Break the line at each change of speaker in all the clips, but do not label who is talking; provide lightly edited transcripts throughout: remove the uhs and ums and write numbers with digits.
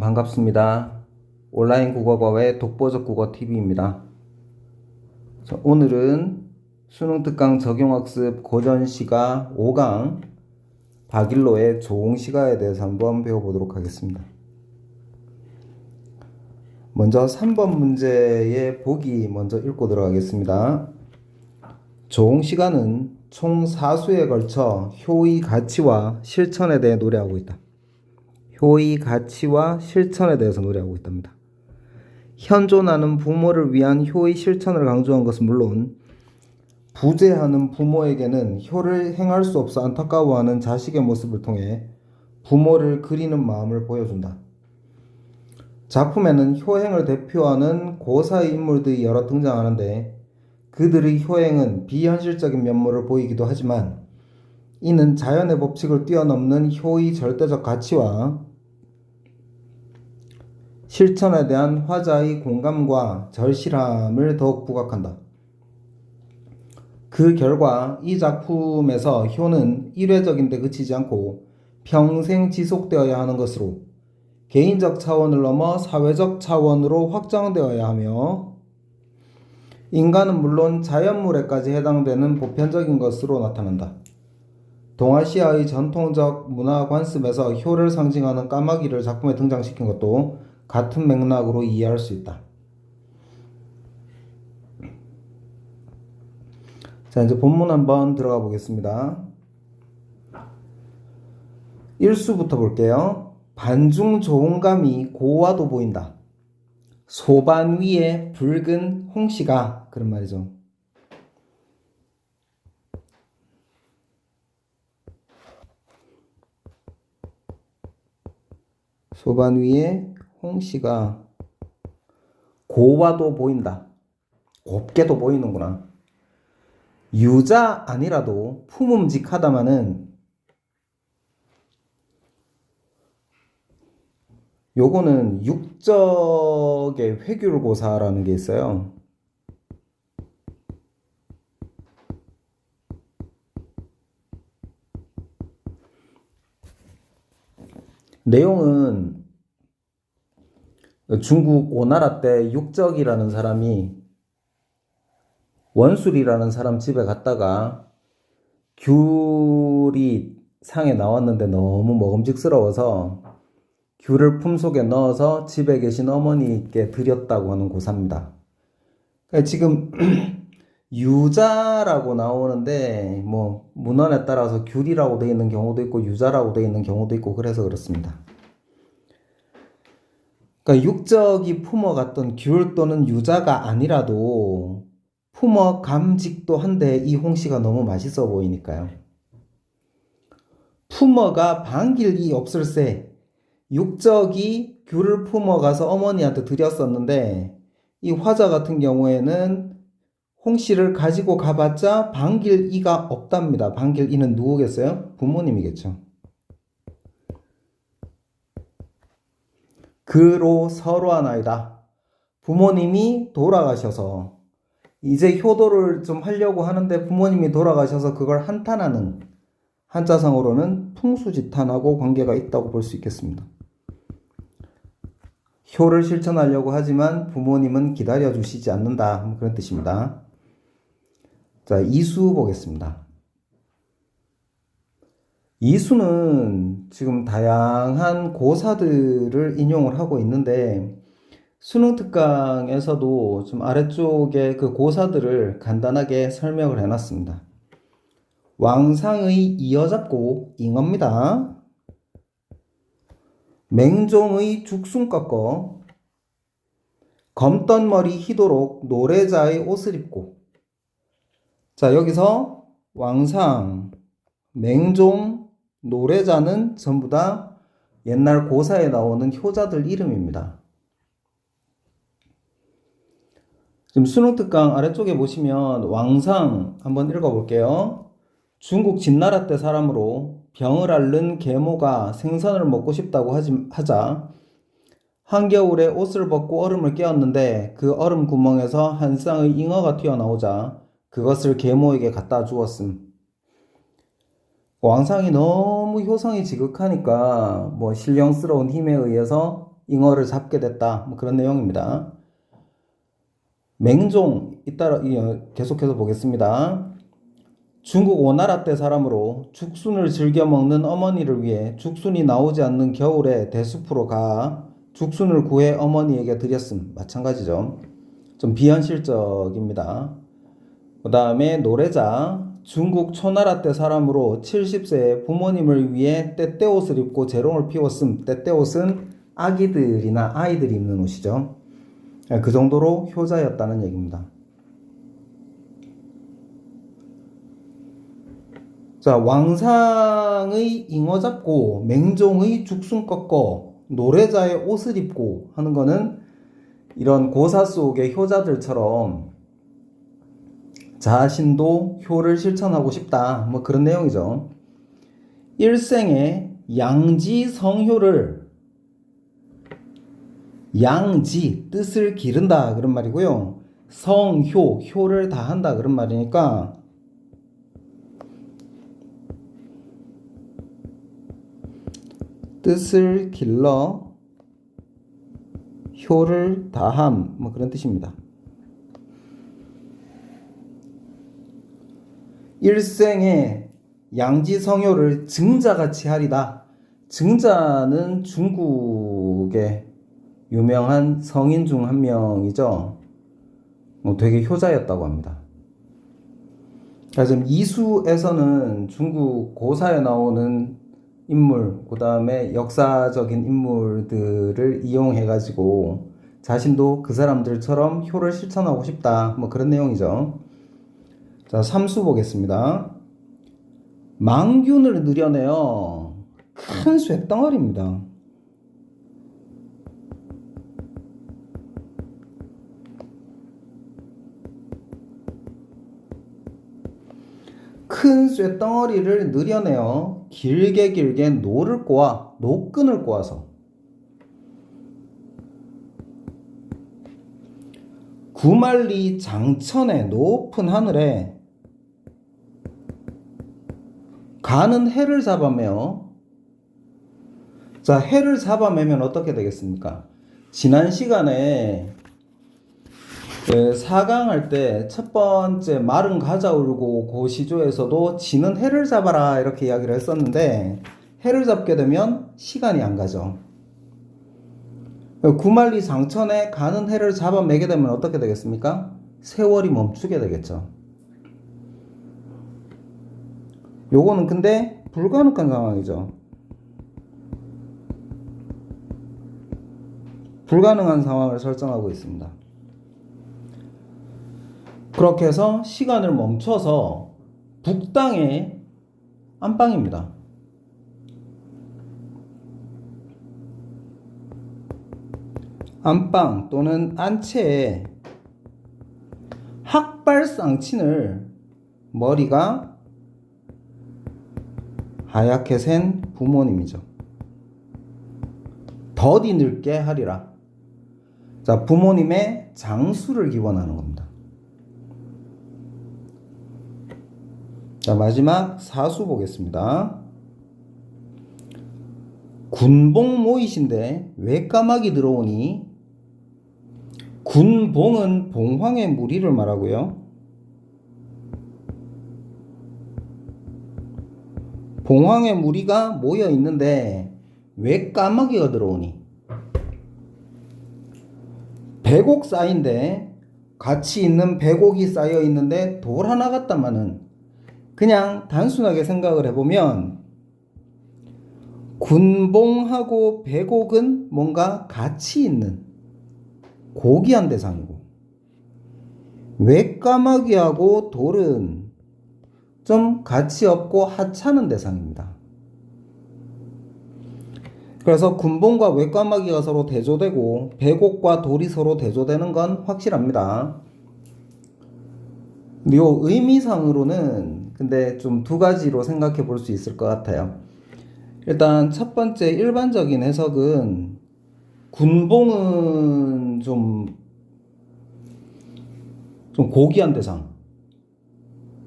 여러분 반갑습니다. 온라인 국어과외 독보적 국어 TV입니다. 오늘은 수능 특강 적용학습 고전시가 5강 박일로의 조홍시가에 대해서 한번 배워보도록 하겠습니다. 먼저 3번 문제의 보기 먼저 읽고 들어가겠습니다. 조홍시가는 총 4수에 걸쳐 효의 가치와 실천에 대해 노래하고 있다. 효의 가치와 실천에 대해서 노래하고 있답니다. 현존하는 부모를 위한 효의 실천을 강조한 것은 물론 부재하는 부모에게는 효를 행할 수 없어 안타까워하는 자식의 모습을 통해 부모를 그리는 마음을 보여준다. 작품에는 효행을 대표하는 고사의 인물들이 여러 등장하는데 그들의 효행은 비현실적인 면모를 보이기도 하지만 이는 자연의 법칙을 뛰어넘는 효의 절대적 가치와 실천에 대한 화자의 공감과 절실함을 더욱 부각한다. 그 결과 이 작품에서 효는 일회적인데 그치지 않고 평생 지속되어야 하는 것으로 개인적 차원을 넘어 사회적 차원으로 확장되어야 하며 인간은 물론 자연물에까지 해당되는 보편적인 것으로 나타난다. 동아시아의 전통적 문화 관습에서 효를 상징하는 까마귀를 작품에 등장시킨 것도 같은 맥락으로 이해할 수 있다. 자, 이제 본문 한번 들어가 보겠습니다. 1수부터 볼게요. 반중 조홍감이 고와도 보인다. 소반 위에 붉은 홍시가, 그런 말이죠. 소반 위에 홍시가 고와도 보인다. 곱게도 보이는구나. 유자 아니라도 품음직하다마는 요거는 육적의 회귤고사라는 게 있어요. 내용은 중국 오나라 때 육적이라는 사람이 원술이라는 사람 집에 갔다가 귤이 상에 나왔는데 너무 먹음직스러워서 귤을 품속에 넣어서 집에 계신 어머니께 드렸다고 하는 고사입니다. 그러니까 지금 유자라고 나오는데 뭐 문헌에 따라서 귤이라고 되어 있는 경우도 있고 유자라고 되어 있는 경우도 있고 그래서 그렇습니다. 그러니까 육적이 품어갔던 귤 또는 유자가 아니라도 품어 감직도 한데 이 홍시가 너무 맛있어 보이니까요. 품어가 반길이 없을세. 육적이 귤을 품어가서 어머니한테 드렸었는데 이 화자 같은 경우에는 홍시를 가지고 가봤자 반길이가 없답니다. 반길이는 누구겠어요? 부모님이겠죠. 그로 서로하나이다. 부모님이 돌아가셔서 이제 효도를 좀 하려고 하는데 부모님이 돌아가셔서 그걸 한탄하는, 한자성어로는 풍수지탄하고 관계가 있다고 볼 수 있겠습니다. 효를 실천하려고 하지만 부모님은 기다려주시지 않는다. 그런 뜻입니다. 자, 2수 보겠습니다. 2수는 지금 다양한 고사들을 인용을 하고 있는데 수능 특강에서도 좀 아래쪽에 그 고사들을 간단하게 설명을 해놨습니다. 왕상의 이어잡고 잉어입니다. 맹종의 죽순 꺾어 검던 머리 희도록 노래자의 옷을 입고. 자, 여기서 왕상, 맹종, 노래자는 전부 다 옛날 고사에 나오는 효자들 이름입니다. 지금 수능 특강 아래쪽에 보시면 왕상 한번 읽어볼게요. 중국 진나라 때 사람으로 병을 앓는 계모가 생선을 먹고 싶다고 하자 한겨울에 옷을 벗고 얼음을 깨었는데 그 얼음 구멍에서 한 쌍의 잉어가 튀어나오자 그것을 계모에게 갖다 주었음. 왕상이 너무 효성이 지극하니까 뭐 신령스러운 힘에 의해서 잉어를 잡게 됐다. 뭐 그런 내용입니다. 맹종 잇따라 계속해서 보겠습니다. 중국 오나라 때 사람으로 죽순을 즐겨 먹는 어머니를 위해 죽순이 나오지 않는 겨울에 대숲으로 가 죽순을 구해 어머니에게 드렸음. 마찬가지죠. 좀 비현실적입니다. 그 다음에 노래자. 중국 초나라 때 사람으로 70세에 부모님을 위해 떼떼옷을 입고 재롱을 피웠음. 떼떼옷은 아기들이나 아이들이 입는 옷이죠. 그 정도로 효자였다는 얘기입니다. 자, 왕상의 잉어 잡고 맹종의 죽순 꺾어 노래자의 옷을 입고 하는 거는 이런 고사 속의 효자들처럼 자신도 효를 실천하고 싶다. 뭐 그런 내용이죠. 일생에 양지 성효를 양지 뜻을 기른다 그런 말이고요. 성효 효를 다한다 그런 말이니까 뜻을 길러 효를 다함 뭐 그런 뜻입니다. 일생에 양지성효를 증자같이 하리다. 증자는 중국의 유명한 성인 중 한 명이죠. 되게 효자였다고 합니다. 그래서 이수에서는 중국 고사에 나오는 인물, 그 다음에 역사적인 인물들을 이용해가지고 자신도 그 사람들처럼 효를 실천하고 싶다. 뭐 그런 내용이죠. 자, 3수 보겠습니다. 망균을 느려내어 큰 쇳덩어리입니다. 큰 쇳덩어리를 느려내어 길게 노를 꼬아 노끈을 꼬아서 구만리 장천의 높은 하늘에 가는 해를 잡아매어. 자, 해를 잡아매면 어떻게 되겠습니까? 지난 시간에 4강 할 때 첫 번째 말은 가자 울고 그 시조에서도 지는 해를 잡아라 이렇게 이야기를 했었는데 해를 잡게 되면 시간이 안 가죠. 구만리 장천에 가는 해를 잡아매게 되면 어떻게 되겠습니까? 세월이 멈추게 되겠죠. 요거는 근데 불가능한 상황이죠. 불가능한 상황을 설정하고 있습니다. 그렇게 해서 시간을 멈춰서 북땅의 안방입니다. 안방 또는 안채에 학발상친을 머리가 하얗게 센 부모님이죠. 더디 늙게 하리라. 자, 부모님의 장수를 기원하는 겁니다. 자, 마지막 사수 보겠습니다. 군봉 모이신데 왜 까마귀 들어오니? 군봉은 봉황의 무리를 말하고요. 봉황의 무리가 모여 있는데 왜 까마귀가 들어오니? 백옥 쌓인데 같이 있는 백옥이 쌓여 있는데 돌 하나 같다마는 그냥 단순하게 생각을 해보면 군봉하고 백옥은 뭔가 가치 있는 고귀한 대상이고 외까마귀하고 돌은 좀 가치 없고 하찮은 대상입니다. 그래서 군봉과 외까마귀가 서로 대조되고 백옥과 돌이 서로 대조되는 건 확실합니다. 요 의미상으로는 근데 좀 두 가지로 생각해 볼 수 있을 것 같아요. 일단 첫 번째 일반적인 해석은 군봉은 좀 고귀한 대상,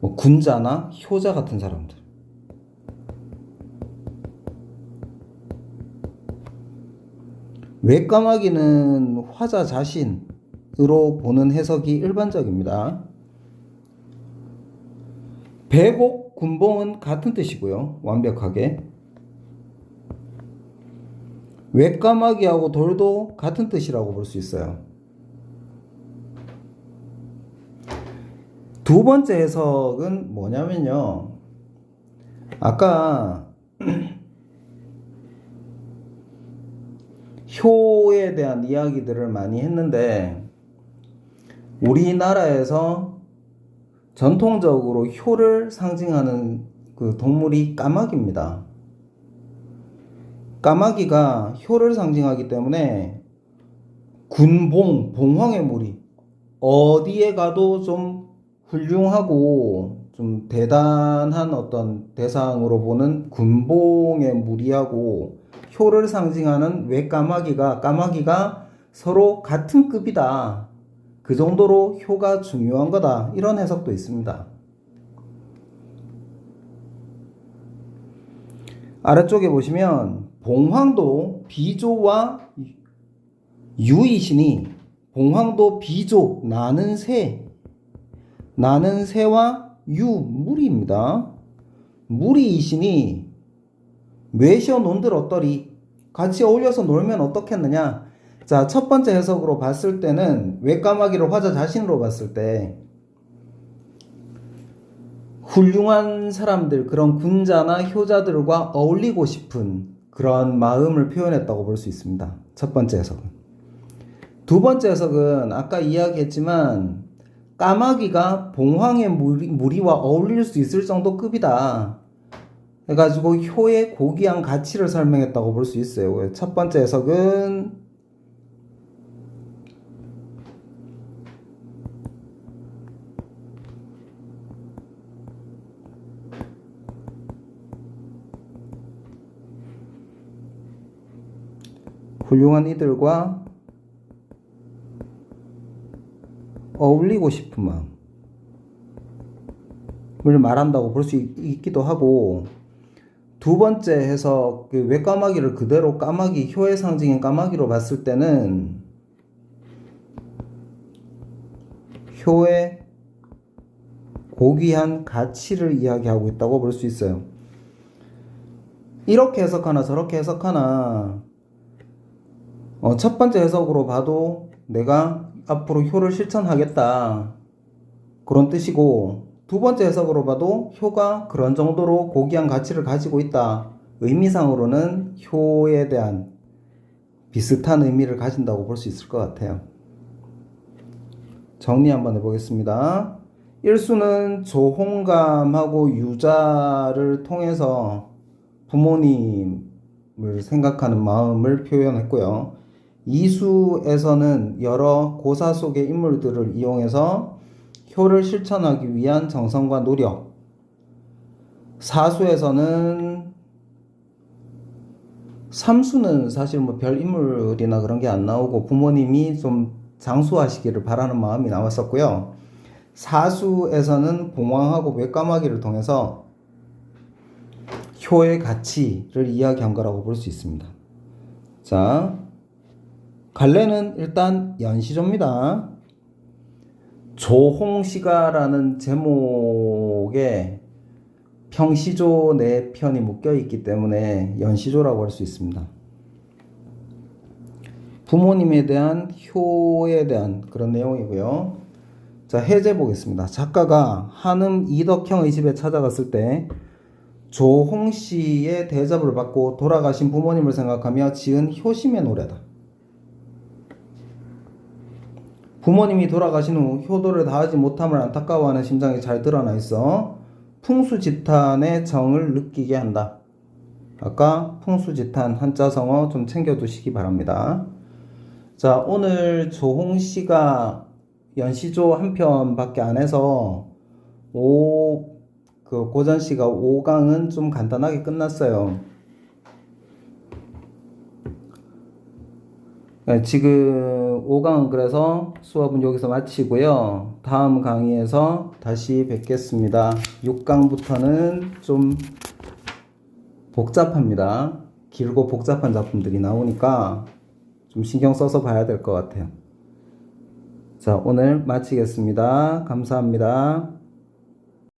뭐 군자나 효자 같은 사람들. 외까마귀는 화자 자신으로 보는 해석이 일반적입니다. 배곡, 군봉은 같은 뜻이고요. 완벽하게. 외까마귀하고 돌도 같은 뜻이라고 볼 수 있어요. 두 번째 해석은 뭐냐면요. 아까 효에 대한 이야기들을 많이 했는데 우리나라에서 전통적으로 효를 상징하는 그 동물이 까마귀입니다. 까마귀가 효를 상징하기 때문에 군봉, 봉황의 무리, 어디에 가도 좀 훌륭하고 좀 대단한 어떤 대상으로 보는 군봉의 무리하고 효를 상징하는 까마귀가 서로 같은 급이다. 그 정도로 효가 중요한 거다. 이런 해석도 있습니다. 아래쪽에 보시면 봉황도 비조와 유이시니 봉황도 비조, 나는 새와 유, 무리입니다. 무리이시니 뇌셔 논들 어떠리 같이 어울려서 놀면 어떻겠느냐. 자, 첫 번째 해석으로 봤을 때는 외까마귀를 화자 자신으로 봤을 때 훌륭한 사람들, 그런 군자나 효자들과 어울리고 싶은 그런 마음을 표현했다고 볼 수 있습니다. 첫 번째 해석은. 두 번째 해석은 아까 이야기했지만 까마귀가 봉황의 무리와 어울릴 수 있을 정도 급이다. 해가지고 효의 고귀한 가치를 설명했다고 볼 수 있어요. 첫 번째 해석은 훌륭한 이들과 어울리고 싶은 마음을 말한다고 볼 수 있기도 하고, 두 번째 해석, 그 외까마귀를 그대로 까마귀, 효의 상징인 까마귀로 봤을 때는 효의 고귀한 가치를 이야기하고 있다고 볼 수 있어요. 이렇게 해석하나 저렇게 해석하나 첫 번째 해석으로 봐도 내가 앞으로 효를 실천하겠다 그런 뜻이고, 두 번째 해석으로 봐도 효가 그런 정도로 고귀한 가치를 가지고 있다. 의미상으로는 효에 대한 비슷한 의미를 가진다고 볼 수 있을 것 같아요. 정리 한번 해보겠습니다. 1수는 조홍감하고 유자를 통해서 부모님을 생각하는 마음을 표현했고요. 2수에서는 여러 고사 속의 인물들을 이용해서 효를 실천하기 위한 정성과 노력. 4수에서는 3수는 사실 뭐 별 인물이나 그런 게 안 나오고 부모님이 좀 장수하시기를 바라는 마음이 나왔었고요. 4수에서는 봉황하고 외까마귀를 통해서 효의 가치를 이야기한 거라고 볼 수 있습니다. 자, 갈래는 일단 연시조입니다. 조홍시가라는 제목에 평시조 4편이 묶여있기 때문에 연시조라고 할 수 있습니다. 부모님에 대한 효에 대한 그런 내용이고요. 자, 해제 보겠습니다. 작가가 한음 이덕형의 집에 찾아갔을 때 조홍씨의 대접을 받고 돌아가신 부모님을 생각하며 지은 효심의 노래다. 부모님이 돌아가신 후 효도를 다하지 못함을 안타까워하는 심정이 잘 드러나 있어 풍수지탄의 정을 느끼게 한다. 아까 풍수지탄 한자성어 좀 챙겨두시기 바랍니다. 자, 오늘 조홍씨가 연시조 한 편밖에 안 해서 고전시가 5강은 좀 간단하게 끝났어요. 지금 5강은 그래서 수업은 여기서 마치고요. 다음 강의에서 다시 뵙겠습니다. 6강부터는 좀 복잡합니다. 길고 복잡한 작품들이 나오니까 좀 신경 써서 봐야 될 것 같아요. 자, 오늘 마치겠습니다. 감사합니다.